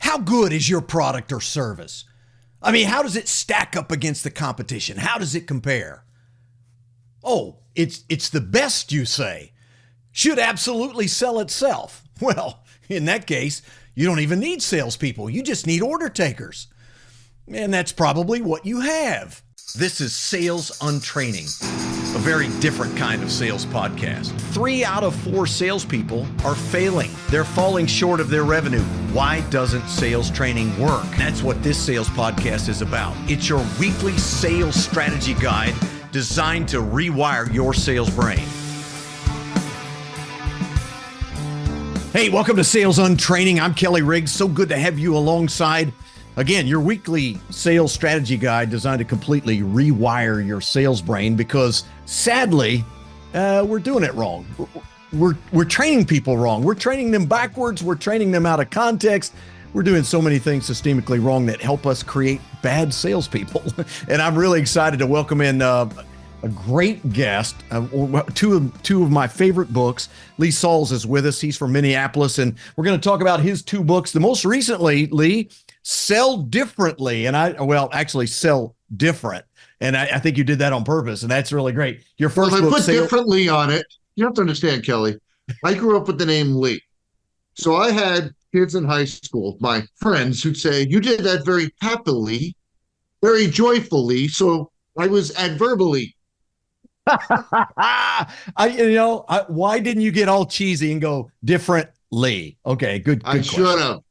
How good is your product or service? I mean, how does it stack up against the competition? How does it compare? Oh, it's the best, you say. Should absolutely sell itself. Well, in that case, you don't even need salespeople. You just need order takers. And that's probably what you have. This is Sales Untraining, a very different kind of sales podcast. 3 out of 4 salespeople are failing. They're falling short of their revenue. Why doesn't sales training work? That's what this sales podcast is about. It's your weekly sales strategy guide designed to rewire your sales brain. Hey, welcome to Sales Untraining. I'm Kelly Riggs. So good to have you alongside. Again, your weekly sales strategy guide designed to completely rewire your sales brain because sadly, we're doing it wrong. We're training people wrong. We're training them backwards. We're training them out of context. We're doing so many things systemically wrong that help us create bad salespeople. And I'm really excited to welcome in a great guest. Two of my favorite books. Lee Salz is with us. He's from Minneapolis, and we're going to talk about his 2 books. The most recently, Lee, Sell Differently, and actually Sell Different. And I think you did that on purpose, and that's really great. Your first book, I put differently on it. You have to understand, Kelly, I grew up with the name Lee. So I had kids in high school, my friends, who'd say, you did that very happily, very joyfully. So I was adverbally. Why didn't you get all cheesy and go differently? Okay, good I should have.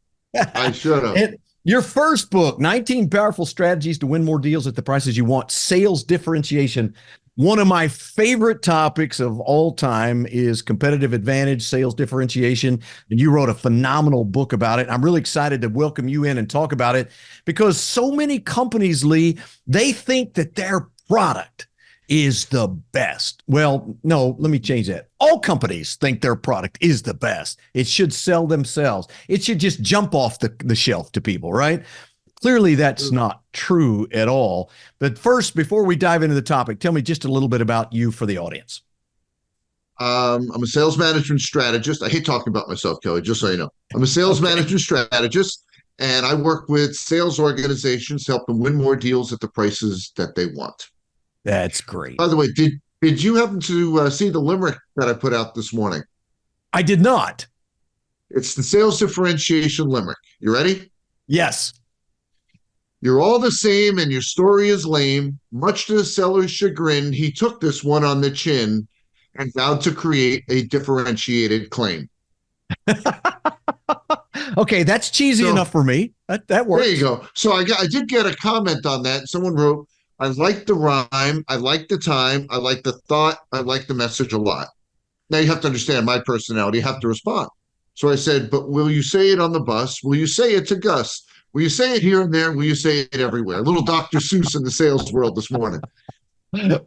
I should have. Your first book, 19 Powerful Strategies to Win More Deals at the Prices You Want, Sales Differentiation. One of my favorite topics of all time is competitive advantage, sales differentiation. And you wrote a phenomenal book about it. I'm really excited to welcome you in and talk about it because so many companies, Lee, they think that their product is the best. Well, no, let me change that. All companies think their product is the best. It should sell themselves. It should just jump off the shelf to people, right? Clearly, that's not true at all. But first, before we dive into the topic, tell me just a little bit about you for the audience. I'm a sales management strategist. I hate talking about myself, Kelly, just so you know. I'm a sales management strategist, and I work with sales organizations to help them win more deals at the prices that they want. That's great. By the way, did you happen to see the limerick that I put out this morning? I did not. It's the sales differentiation limerick. You ready? Yes. You're all the same and your story is lame. Much to the seller's chagrin, he took this one on the chin and vowed to create a differentiated claim. Okay, that's cheesy enough for me. That works. There you go. So I did get a comment on that. Someone wrote, I like the rhyme, I like the time, I like the thought, I like the message a lot. Now you have to understand my personality, you have to respond. So I said, but will you say it on the bus? Will you say it to Gus? Will you say it here and there? Will you say it everywhere? A little Dr. Seuss in the sales world this morning.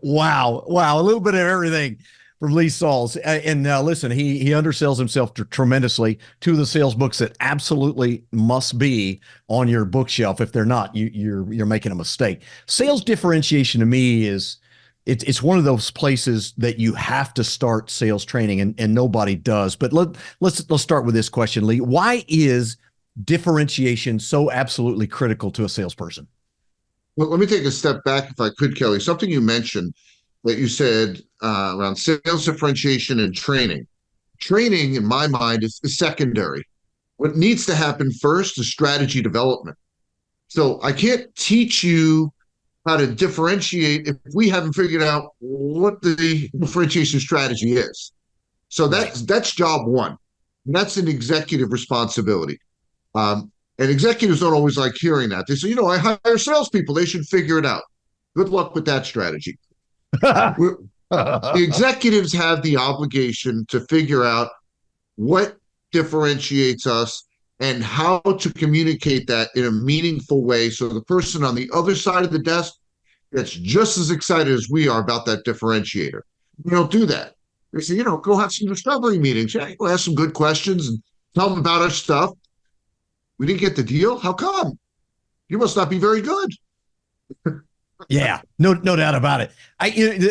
Wow. A little bit of everything from Lee Salz. And listen, he undersells himself tremendously. 2 of the sales books that absolutely must be on your bookshelf. If they're not, you're making a mistake. Sales differentiation to me it's one of those places that you have to start sales training, and nobody does. But let's start with this question, Lee. Why is differentiation so absolutely critical to a salesperson? Well, let me take a step back if I could, Kelly. Something you mentioned that you said around sales differentiation and training. Training, in my mind, is secondary. What needs to happen first is strategy development. So I can't teach you how to differentiate if we haven't figured out what the differentiation strategy is. So that's job one. And that's an executive responsibility. And executives don't always like hearing that. They say, I hire salespeople. They should figure it out. Good luck with that strategy. The executives have the obligation to figure out what differentiates us and how to communicate that in a meaningful way so the person on the other side of the desk gets just as excited as we are about that differentiator. We don't do that. They say, go have some discovery meetings. Yeah, go ask some good questions and tell them about our stuff. We didn't get the deal? How come? You must not be very good. Yeah, no doubt about it.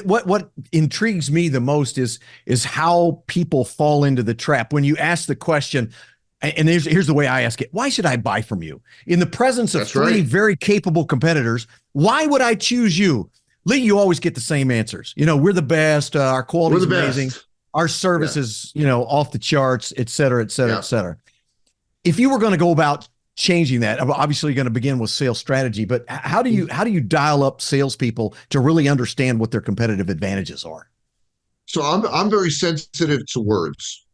What intrigues me the most is how people fall into the trap. When you ask the question, And here's the way I ask it. Why should I buy from you? In the presence of That's three right. very capable competitors, why would I choose you? Lee, you always get the same answers. We're the best. Our quality We're is the amazing. best. Our service Yeah. is, off the charts, et cetera, et cetera, et Yeah. cetera. If you were going to go about changing that, obviously you're going to begin with sales strategy, but how do you dial up salespeople to really understand what their competitive advantages are? So I'm very sensitive to words.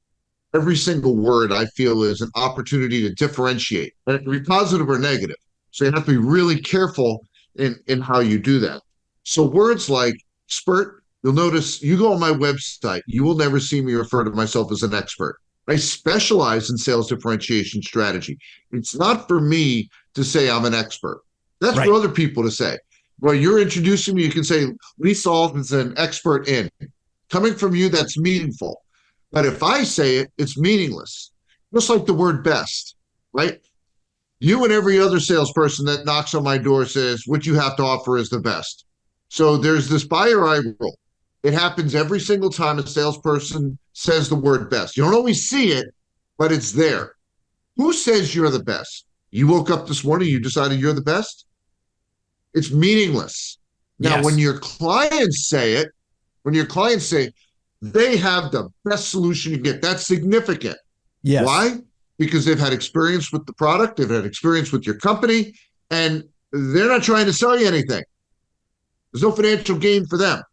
Every single word I feel is an opportunity to differentiate, and it can be positive or negative. So you have to be really careful in how you do that. So words like expert, you'll notice you go on my website, you will never see me refer to myself as an expert. I specialize in sales differentiation strategy. It's not for me to say I'm an expert. That's for Right. other people to say. Well, you're introducing me, you can say Lee Salz is an expert in. Coming from you, that's meaningful. But if I say it, it's meaningless. Just like the word best, right? You and every other salesperson that knocks on my door says, what you have to offer is the best. So there's this buyer eye rule. It happens every single time a salesperson says the word best. You don't always see it, but it's there. Who says you're the best? You woke up this morning, you decided you're the best? It's meaningless. Now, when Yes. your clients say it, when your clients say they have the best solution you get, that's significant. Yes. Why? Because they've had experience with the product, they've had experience with your company, and they're not trying to sell you anything. There's no financial gain for them. So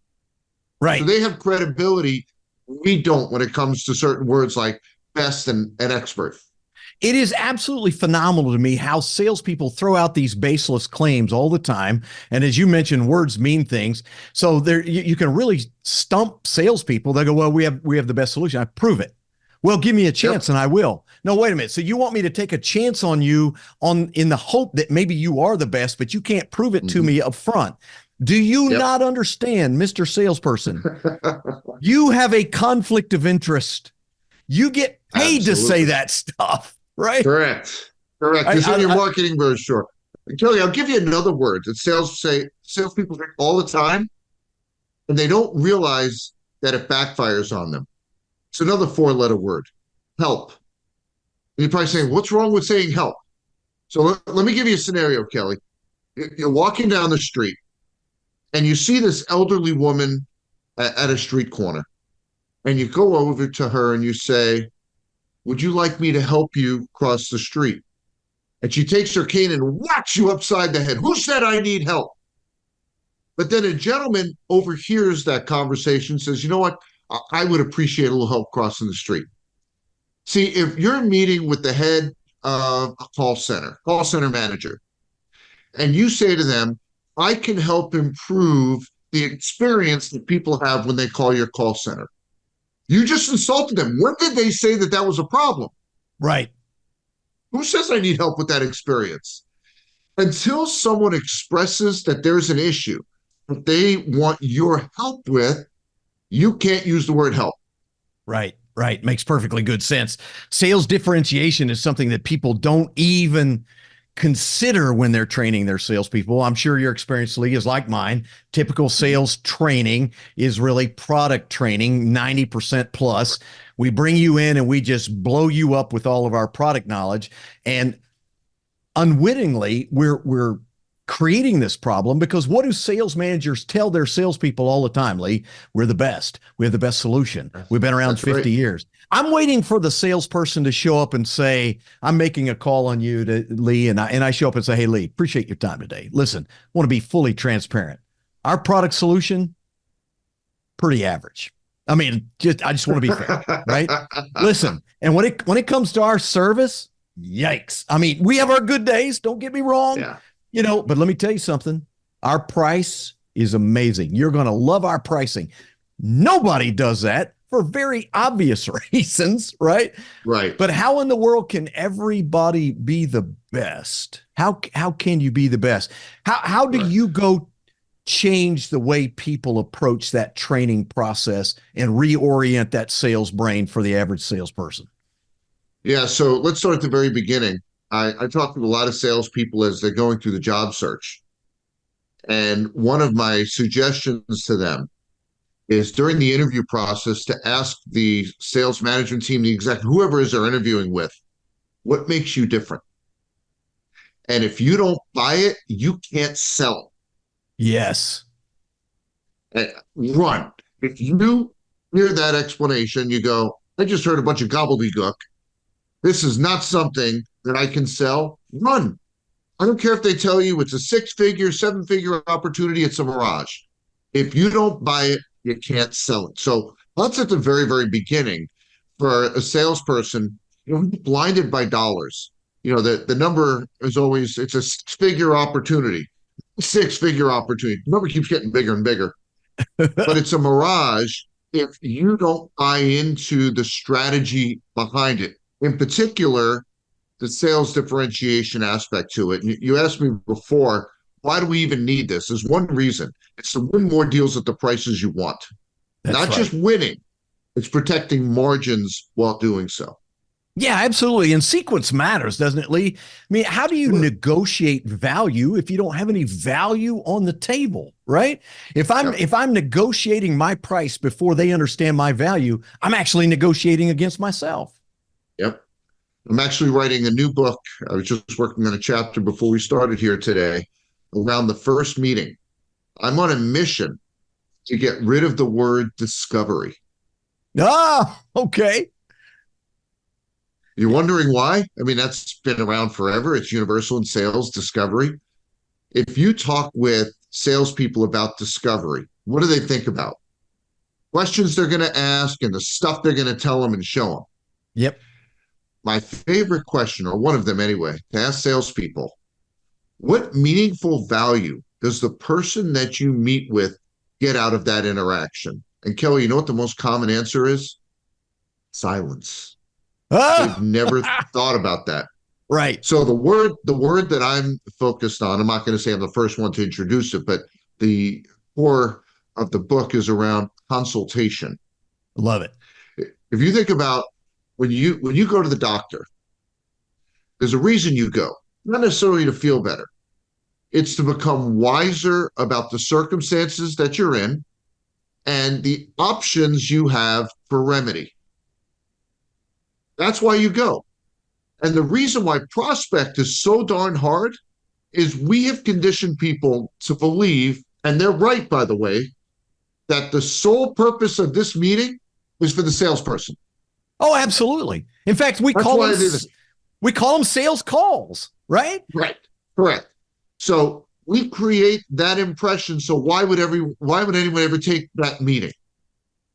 Right. they have credibility. We don't when it comes to certain words like best and expert. It is absolutely phenomenal to me how salespeople throw out these baseless claims all the time. And as you mentioned, words mean things. So there, you can really stump salespeople. They go, "Well, we have the best solution. I prove it." Well, give me a chance, Yep. and I will. No, wait a minute. So you want me to take a chance on you in the hope that maybe you are the best, but you can't prove it to Mm-hmm. me up front. Do you Yep. not understand, Mr. Salesperson? You have a conflict of interest. You get paid to say Absolutely. that stuff, right? Correct. Correct. I, It's in your I, I marketing brochure. Kelly, I'll give you another word that salespeople say all the time, and they don't realize that it backfires on them. It's another four-letter word, help. And you're probably saying, what's wrong with saying help? So let me give you a scenario, Kelly. You're walking down the street and you see this elderly woman at a street corner, and you go over to her and you say, would you like me to help you cross the street? And she takes her cane and whacks you upside the head. Who said I need help? But then a gentleman overhears that conversation, says, you know what? I would appreciate a little help crossing the street. See, if you're meeting with the head of a call center manager, and you say to them, I can help improve the experience that people have when they call your call center. You just insulted them. When did they say that that was a problem? right. Who says I need help with that experience? Until someone expresses that there's an issue that they want your help with, you can't use the word help. Right. Right. Makes perfectly good sense. Sales differentiation is something that people don't even consider when they're training their salespeople. I'm sure your experience, Lee, is like mine. Typical sales training is really product training, 90% plus. We bring you in and we just blow you up with all of our product knowledge. And unwittingly, we're creating this problem because what do sales managers tell their salespeople all the time, Lee? We're the best. We have the best solution. We've been around That's 50 right. years. I'm waiting for the salesperson to show up and say, I'm making a call on you to Lee. And I show up and say, hey, Lee, appreciate your time today. Listen, I want to be fully transparent. Our product solution, pretty average. I mean, I just want to be fair, right? Listen, and when it comes to our service, yikes. I mean, we have our good days, don't get me wrong, Yeah. but let me tell you something. Our price is amazing. You're going to love our pricing. Nobody does that for very obvious reasons, right? Right. But how in the world can everybody be the best? How can you be the best? How do Right. you go change the way people approach that training process and reorient that sales brain for the average salesperson? Yeah. So let's start at the very beginning. I talk to a lot of salespeople as they're going through the job search. And one of my suggestions to them is during the interview process to ask the sales management team, the exec, whoever is they're interviewing with, What makes you different? And if you don't buy it, you can't sell Yes. it. Run. If you hear that explanation, you go, I just heard a bunch of gobbledygook. This is not something that I can sell. Run. I don't care if they tell you it's a 6-figure, 7-figure opportunity, it's a mirage. If you don't buy it, you can't sell it. So that's at the very, very beginning for a salesperson, blinded by dollars. The number is always, it's a 6-figure opportunity, 6-figure opportunity. The number keeps getting bigger and bigger, but it's a mirage if you don't buy into the strategy behind it. In particular, the sales differentiation aspect to it. You asked me before, why do we even need this? There's one reason. It's to win more deals at the prices you want. That's Not right. just winning, it's protecting margins while doing so. Yeah, absolutely. And sequence matters, doesn't it, Lee? I mean, how do you negotiate value if you don't have any value on the table, right? If I'm negotiating my price before they understand my value, I'm actually negotiating against myself. Yep. I'm actually writing a new book. I was just working on a chapter before we started here today around the first meeting. I'm on a mission to get rid of the word discovery. Ah, okay. You're wondering why? I mean, that's been around forever. It's universal in sales, discovery. If you talk with salespeople about discovery, what do they think about? Questions they're going to ask and the stuff they're going to tell them and show them. Yep. My favorite question, or one of them anyway, to ask salespeople, what meaningful value does the person that you meet with get out of that interaction? And Kelly, you know what the most common answer is? Silence. They've never thought about that. Right. So the word that I'm focused on, I'm not going to say I'm the first one to introduce it, but the core of the book is around consultation. Love it. If you think about when you go to the doctor, there's a reason you go, not necessarily to feel better. It's to become wiser about the circumstances that you're in and the options you have for remedy. That's why you go. And the reason why prospect is so darn hard is we have conditioned people to believe, and they're right, by the way, that the sole purpose of this meeting is for the salesperson. Oh, absolutely. In fact, we call them sales calls, right? Right. Correct. So we create that impression. So why would anyone ever take that meeting?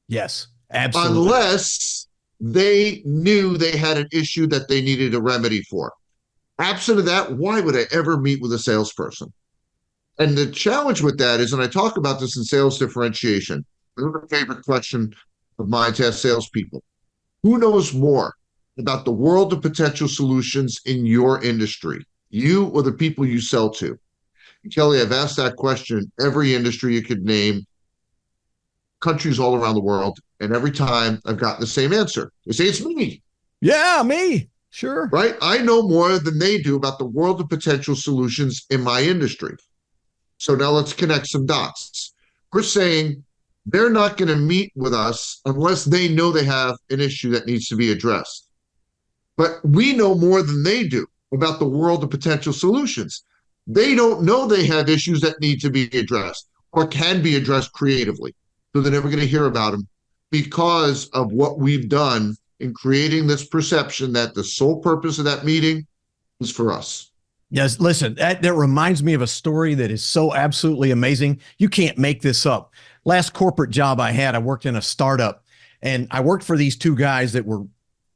Yes, absolutely. Unless they knew they had an issue that they needed a remedy for. Absent of that, why would I ever meet with a salesperson? And the challenge with that is, and I talk about this in sales differentiation, another favorite question of mine to ask salespeople, who knows more about the world of potential solutions in your industry, you or the people you sell to? And Kelly, I've asked that question in every industry you could name, countries all around the world, and every time I've gotten the same answer. They say, it's me. Yeah, me. Sure. Right? I know more than they do about the world of potential solutions in my industry. So now let's connect some dots. We're saying they're not going to meet with us unless they know they have an issue that needs to be addressed. But we know more than they do about the world of potential solutions. They don't know they have issues that need to be addressed or can be addressed creatively. So they're never going to hear about them because of what we've done in creating this perception that the sole purpose of that meeting is for us. Yes, listen, that reminds me of a story that is so absolutely amazing. You can't make this up. Last corporate job I had, I worked in a startup, and I worked for these two guys that were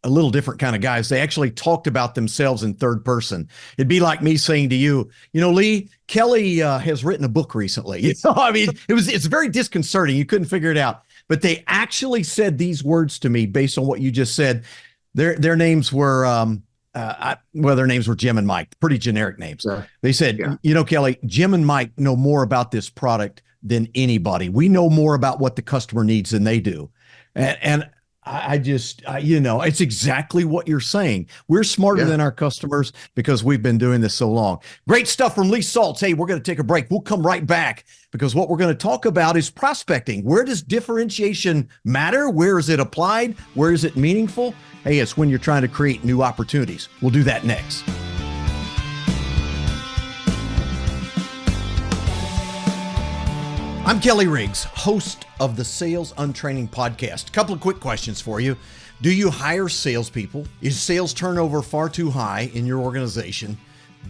a little different kind of guys. They actually talked about themselves in third person. It'd be like me saying to you, Lee, Kelly has written a book recently. I mean, it's very disconcerting. You couldn't figure it out. But they actually said these words to me based on what you just said. Their names were their names were Jim and Mike, pretty generic names. Yeah. They said, Kelly, Jim and Mike know more about this product than anybody. We know more about what the customer needs than they do. And I just, it's exactly what you're saying. We're smarter Yeah. than our customers because we've been doing this so long. Great stuff from Lee Salz. Hey, we're going to take a break. We'll come right back because what we're going to talk about is prospecting. Where does differentiation matter? Where is it applied? Where is it meaningful? Hey, it's when you're trying to create new opportunities. We'll do that next. I'm Kelly Riggs, host of the Sales Untraining podcast. A couple of quick questions for you. Do you hire salespeople? Is sales turnover far too high in your organization?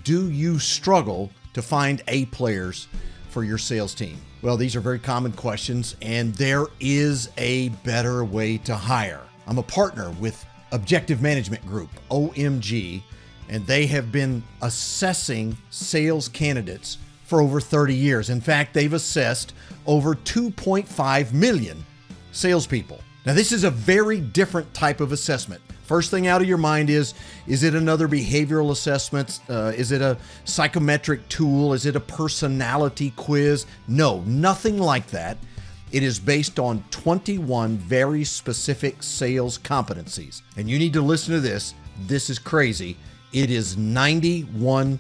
Do you struggle to find A players for your sales team? Well, these are very common questions, and there is a better way to hire. I'm a partner with Objective Management Group, OMG, and they have been assessing sales candidates for over 30 years. In fact, they've assessed over 2.5 million salespeople. Now, this is a very different type of assessment. First thing out of your mind is it another behavioral assessment? Is it a psychometric tool? Is it a personality quiz? No, nothing like that. It is based on 21 very specific sales competencies. And you need to listen to this. This is crazy. It is 91%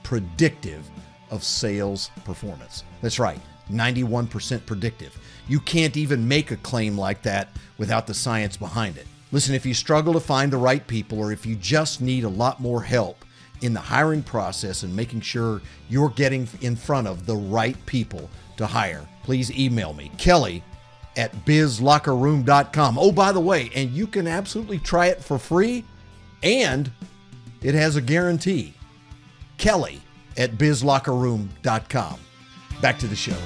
predictive of sales performance. That's right, 91% predictive. You can't even make a claim like that without the science behind it. Listen, if you struggle to find the right people, or if you just need a lot more help in the hiring process and making sure you're getting in front of the right people to hire, please email me, kelly@bizlockerroom.com. Oh, by the way, and you can absolutely try it for free, and it has a guarantee. kelly@bizlockerroom.com. Back to the show.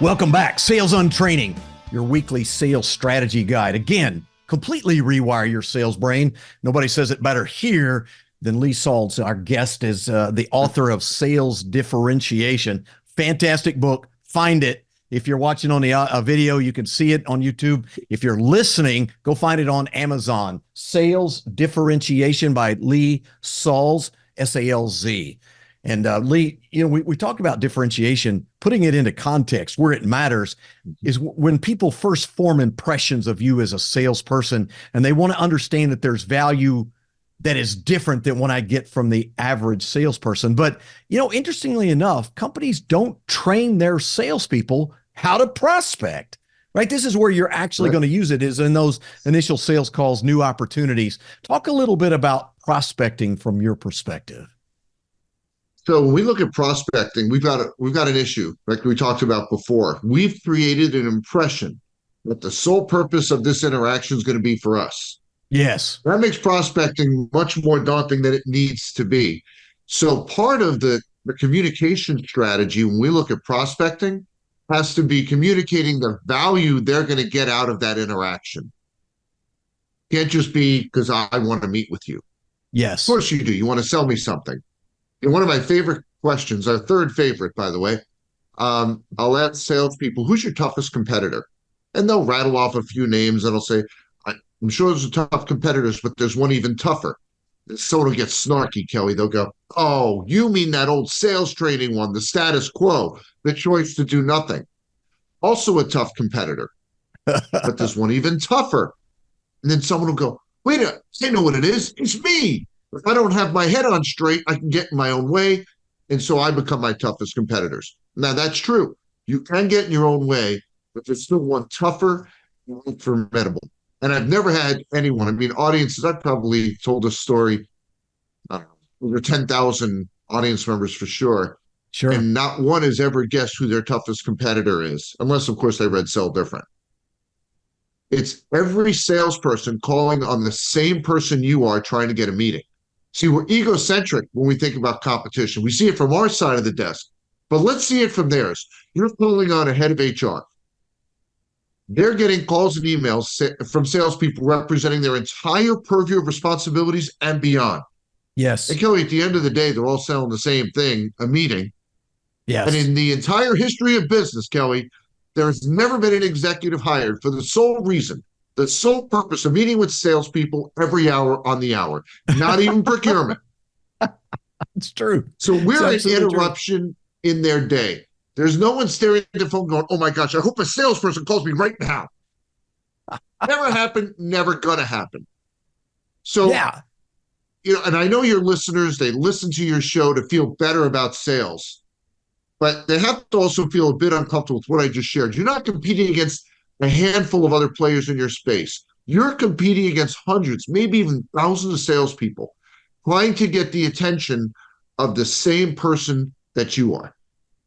Welcome back. Sales Untraining, your weekly sales strategy guide. Again, completely rewire your sales brain. Nobody says it better here than Lee Salz. Our guest is the author of Sales Differentiation. Fantastic book. Find it. If you're watching on the video, you can see it on YouTube. If you're listening, go find it on Amazon. Sales Differentiation by Lee Salz, S-A-L-Z. And Lee, we talk about differentiation, putting it into context where it matters is when people first form impressions of you as a salesperson, and they want to understand that there's value that is different than what I get from the average salesperson. But, interestingly enough, companies don't train their salespeople how to prospect, right? This is where you're actually going to use it, is in those initial sales calls, new opportunities. Talk a little bit about prospecting from your perspective. So when we look at prospecting, we've got an issue like we talked about before. We've created an impression that the sole purpose of this interaction is going to be for us. Yes. That makes prospecting much more daunting than it needs to be. So part of the communication strategy when we look at prospecting has to be communicating the value they're going to get out of that interaction. Can't just be because I want to meet with you. Yes. Of course you do. You want to sell me something. And one of my favorite questions, our third favorite, by the way, I'll ask salespeople, who's your toughest competitor? And they'll rattle off a few names and I'll say, I'm sure there's tough competitors, but there's one even tougher. Someone will get snarky, Kelly. They'll go, oh, you mean that old sales training one, the status quo, the choice to do nothing. Also a tough competitor, but there's one even tougher. And then someone will go, wait a minute, they know what it is. It's me. If I don't have my head on straight, I can get in my own way. And so I become my toughest competitors. Now, that's true. You can get in your own way, but there's still one tougher and formidable. And I've never had anyone, audiences, I've probably told this story, over 10,000 audience members for sure. Sure. And not one has ever guessed who their toughest competitor is, unless, of course, they read Sell Different. It's every salesperson calling on the same person you are trying to get a meeting. See, we're egocentric when we think about competition. We see it from our side of the desk, but let's see it from theirs. You're calling on a head of HR. They're getting calls and emails from salespeople representing their entire purview of responsibilities and beyond. Yes. And Kelly, at the end of the day, they're all selling the same thing, a meeting. Yes. And in the entire history of business, Kelly, there has never been an executive hired for the sole reason, the sole purpose of meeting with salespeople every hour on the hour, not even procurement. It's true. So we're an interruption in their day. There's no one staring at the phone going, oh my gosh, I hope a salesperson calls me right now. Never happened, never gonna happen. So, Yeah, and I know your listeners, they listen to your show to feel better about sales, but they have to also feel a bit uncomfortable with what I just shared. You're not competing against a handful of other players in your space. You're competing against hundreds, maybe even thousands of salespeople trying to get the attention of the same person that you are.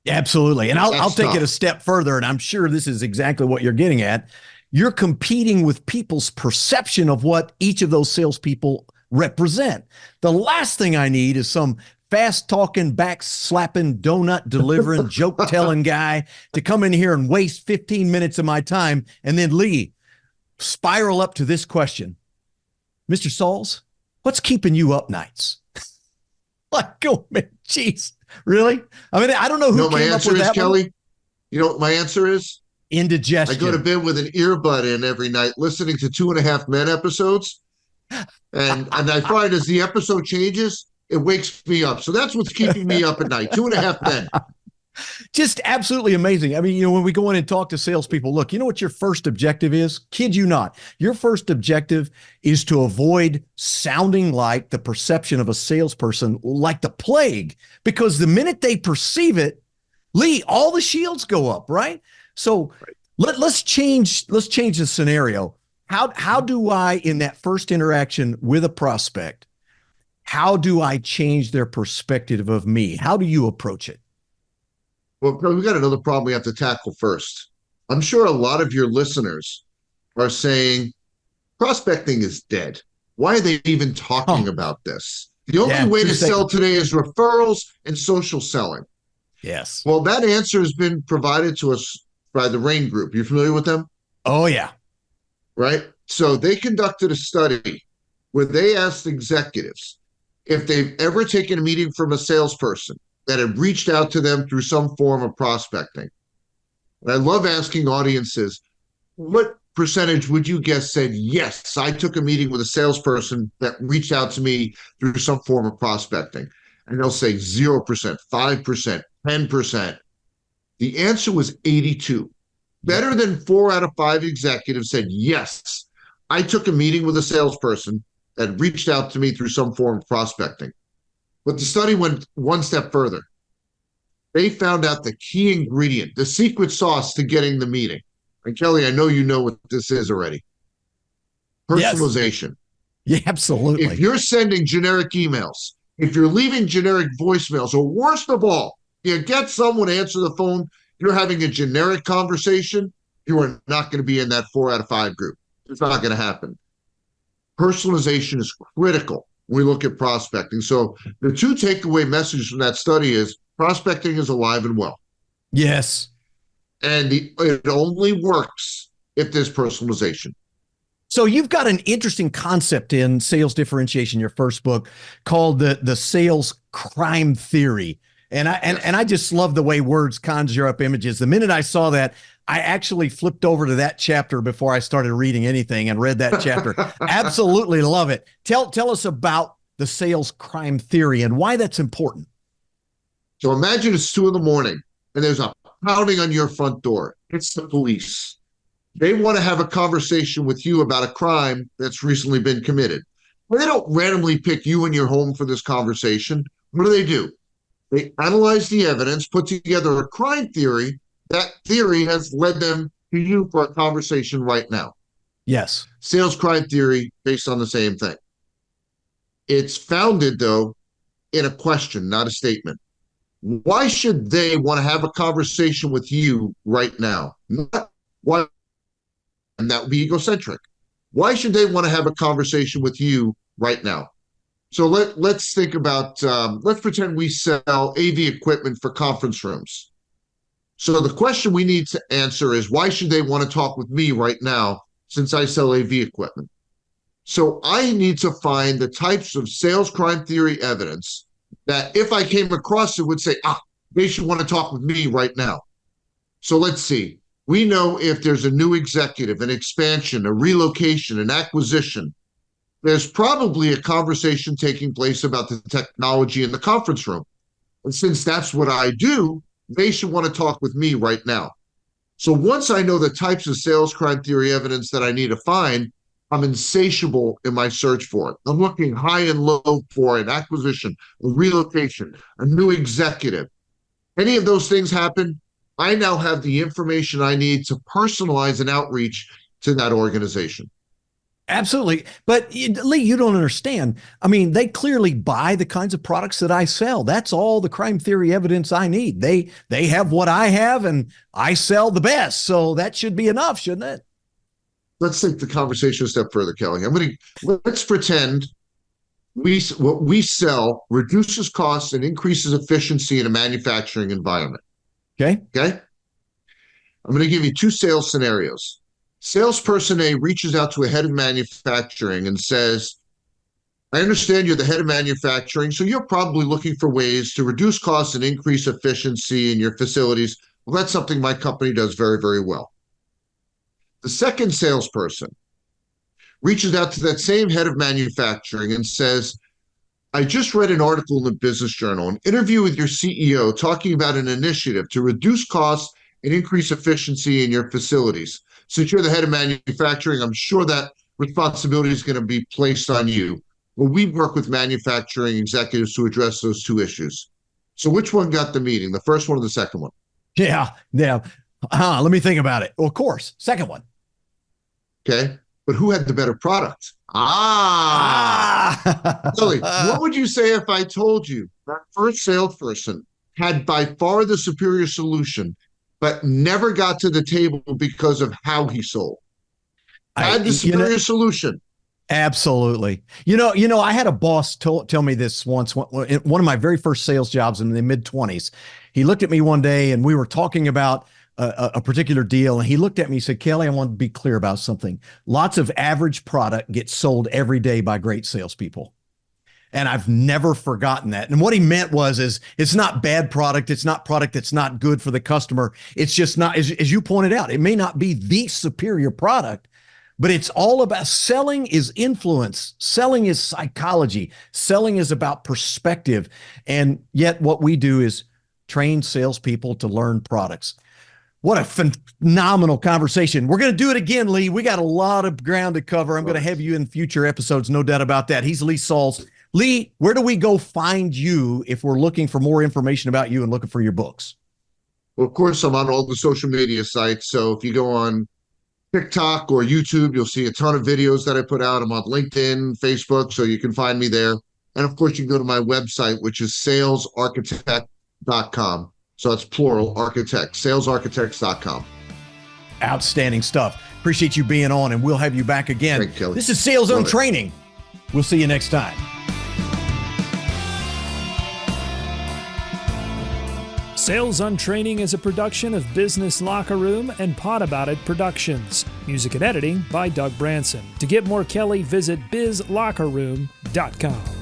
absolutely. And I'll That's take it a tough. step further, and I'm sure this is exactly what you're getting at. You're competing with people's perception of what each of those salespeople represent. The last thing I need is some fast talking, back slapping, donut delivering, joke telling guy to come in here and waste 15 minutes of my time and then Lee spiral up to this question. Mr. Salz, what's keeping you up nights? Like, oh man, jeez, really? I mean, I don't know You know who what my came up answer with is, that one. Kelly? You know what my answer is? I go to Indigestion. bed with an earbud in every night listening to Two and a Half Men episodes. And I find as the episode changes, it wakes me up. So that's what's keeping me up at night. Two and a Half Men. Just absolutely amazing. I mean, when we go in and talk to salespeople, look, you know what your first objective is? Kid you not. Your first objective is to avoid sounding like the perception of a salesperson like the plague, because the minute they perceive it, Lee, all the shields go up, right? So let's change the scenario. How do I, in that first interaction with a prospect, how do I change their perspective of me? How do you approach it? Well, we've got another problem we have to tackle first. I'm sure a lot of your listeners are saying prospecting is dead. Why are they even talking Oh, about this? The only yeah, way two to sell seconds. today is referrals and social selling. Yes. Well, that answer has been provided to us by the Rain Group. You familiar with them? Oh, yeah. Right? So they conducted a study where they asked executives if they've ever taken a meeting from a salesperson that had reached out to them through some form of prospecting. And I love asking audiences, what percentage would you guess said, yes, I took a meeting with a salesperson that reached out to me through some form of prospecting? And they'll say 0%, 5%, 10%. The answer was 82. Yep. Better than 4 out of 5 executives said, yes, I took a meeting with a salesperson that reached out to me through some form of prospecting. But the study went one step further. They found out the key ingredient, the secret sauce to getting the meeting. And Kelly, I know you know what this is already. Yes. Personalization. Yeah, If absolutely. you're sending generic emails, if you're leaving generic voicemails, or worst of all, you get someone to answer the phone, you're having a generic conversation, you are not going to be in that 4 out of 5 group. It's not going to happen. Personalization is critical when we look at prospecting. So the two takeaway messages from that study is prospecting is alive and well. Yes. And it only works if there's personalization. So you've got an interesting concept in Sales Differentiation, your first book, called the sales crime theory. And I just love the way words conjure up images. The minute I saw that, I actually flipped over to that chapter before I started reading anything and read that chapter. Absolutely love it. Tell us about the sales crime theory and why that's important. So imagine it's 2 a.m. and there's a pounding on your front door. It's the police. They want to have a conversation with you about a crime that's recently been committed. Well, they don't randomly pick you and your home for this conversation. What do? They analyze the evidence, put together a crime theory. That theory has led them to you for a conversation right now. Yes. Sales crime theory based on the same thing. It's founded, though, in a question, not a statement. Why should they want to have a conversation with you right now? Not why, and that would be egocentric. Why should they want to have a conversation with you right now? So let's think about, let's pretend we sell AV equipment for conference rooms. So the question we need to answer is, why should they want to talk with me right now since I sell AV equipment? So I need to find the types of sales crime theory evidence that if I came across it would say, they should want to talk with me right now. So let's see. We know if there's a new executive, an expansion, a relocation, an acquisition, there's probably a conversation taking place about the technology in the conference room. And since that's what I do, they should want to talk with me right now. So once I know the types of sales crime theory evidence that I need to find, I'm insatiable in my search for it. I'm looking high and low for an acquisition, a relocation, a new executive. Any of those things happen, I now have the information I need to personalize an outreach to that organization. Absolutely. But Lee, you don't understand. I mean, they clearly buy the kinds of products that I sell. That's all the crime theory evidence I need. They have what I have and I sell the best. So that should be enough, shouldn't it? Let's take the conversation a step further, Kelly. Let's pretend what we sell reduces costs and increases efficiency in a manufacturing environment. Okay. Okay. I'm going to give you two sales scenarios. Salesperson A reaches out to a head of manufacturing and says, I understand you're the head of manufacturing, so you're probably looking for ways to reduce costs and increase efficiency in your facilities. Well, that's something my company does very, very well. The second salesperson reaches out to that same head of manufacturing and says, I just read an article in the Business Journal, an interview with your CEO talking about an initiative to reduce costs and increase efficiency in your facilities. Since you're the head of manufacturing, I'm sure that responsibility is going to be placed on you. Well, we work with manufacturing executives to address those two issues. So which one got the meeting, the first one or the second one? Yeah. Let me think about it. Well, of course, second one. Okay. But who had the better product? Billy, what would you say if I told you that first salesperson had by far the superior solution, but never got to the table because of how he sold? Had the superior solution. Absolutely. I had a boss tell me this once, one of my very first sales jobs in the mid-20s. He looked at me one day and we were talking about a particular deal. And he looked at me and said, Kelly, I want to be clear about something. Lots of average product gets sold every day by great salespeople. And I've never forgotten that. And what he meant is it's not bad product. It's not product that's not good for the customer. It's just not, as you pointed out, it may not be the superior product, but it's all about selling is influence. Selling is psychology. Selling is about perspective. And yet what we do is train salespeople to learn products. What a phenomenal conversation. We're going to do it again, Lee. We got a lot of ground to cover. I'm going to have you in future episodes, no doubt about that. He's Lee Salz. Lee, where do we go find you if we're looking for more information about you and looking for your books? Well, of course, I'm on all the social media sites. So if you go on TikTok or YouTube, you'll see a ton of videos that I put out. I'm on LinkedIn, Facebook, so you can find me there. And of course, you can go to my website, which is salesarchitect.com. So it's plural, architect, salesarchitects.com. Outstanding stuff. Appreciate you being on, and we'll have you back again. Thank you, Kelly. This is Sales on Training. We'll see you next time. Sales on Training is a production of Business Locker Room and Pod About It Productions. Music and editing by Doug Branson. To get more Kelly, visit bizlockerroom.com.